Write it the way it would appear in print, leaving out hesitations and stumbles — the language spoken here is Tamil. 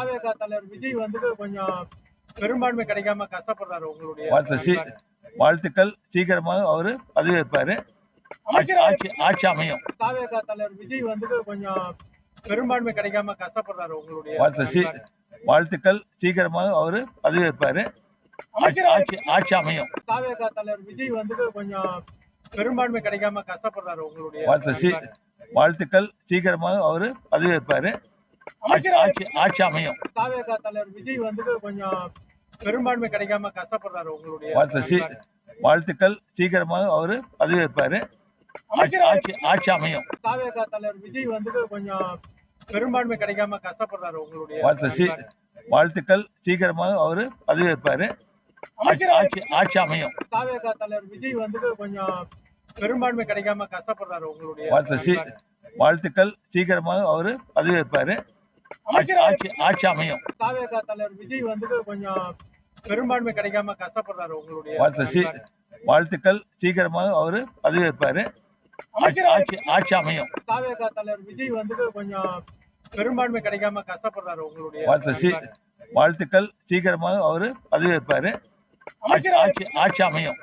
தாவேகா தலைவர் விஜய் வந்து கொஞ்சம் பெரும்பான்மை கிடைக்காம கஷ்டப்படுறாரு. உங்களுடைய வாழ்த்துக்கள். சீக்கிரமாக அவரு பதவியேற்பாரு. ஆட்சி அமையும். தாவேகா தலைவர் விஜய் வந்து கொஞ்சம் பெரும்பான்மை கிடைக்காம கஷ்டப்படுறாரு. உங்களுடைய வாழ்த்துக்கள். சீக்கிரமாக அவரு பதவியேற்பாரு. ஆட்சி அமையும். தாவேகா தலைவர் விஜய் வந்து கொஞ்சம் பெரும்பான்மை கிடைக்காம கஷ்டப்படுறாரு. உங்களுடைய வாழ்த்துக்கள். சீக்கிரமாக அவரு பதவியேற்பாரு. ஆட்சி அமையும். தாவேகா தலைவர் விஜய் வந்து கொஞ்சம் பெரும்பான்மை கிடைக்காம கஷ்டப்படுறாரு. உங்களுடைய வாழ்த்துக்கள். சீக்கிரமாக அவரு பதவியேற்பாரு. ஆட்சி அமையும். தாவேகா தலைவர் விஜய் வந்து கொஞ்சம் பெரும்பான்மை கிடைக்காம கஷ்டப்படுறாரு. உங்களுடைய வாழ்த்துக்கள். சீக்கிரமாக அவரு பதவியேற்பாரு. ஆட்சி அமையும். தாவேகா தலைவர் விஜய் வந்து கொஞ்சம் பெரும்பான்மை கிடைக்காம கஷ்டப்படுறாரு. உங்களுடைய வாழ்த்துக்கள். சீக்கிரமாக அவரு பதவியேற்பாரு. ஆட்சி அமையும். தாவேகா தலைவர் விஜய் வந்து கொஞ்சம் பெரும்பான்மை கிடைக்காம கஷ்டப்படுறாரு. உங்களுடைய வாழ்த்துக்கள். சீக்கிரமாக அவரு பதவியேற்பாரு. ஆட்சி அமையும். தாவேகா தலைவர் விஜய் வந்து கொஞ்சம் பெரும்பான்மை கிடைக்காம கஷ்டப்படுறாரு. உங்களுடைய வாழ்த்துக்கள். சீக்கிரமாக அவரு பதவியேற்பாரு. ஆட்சி அமையும்.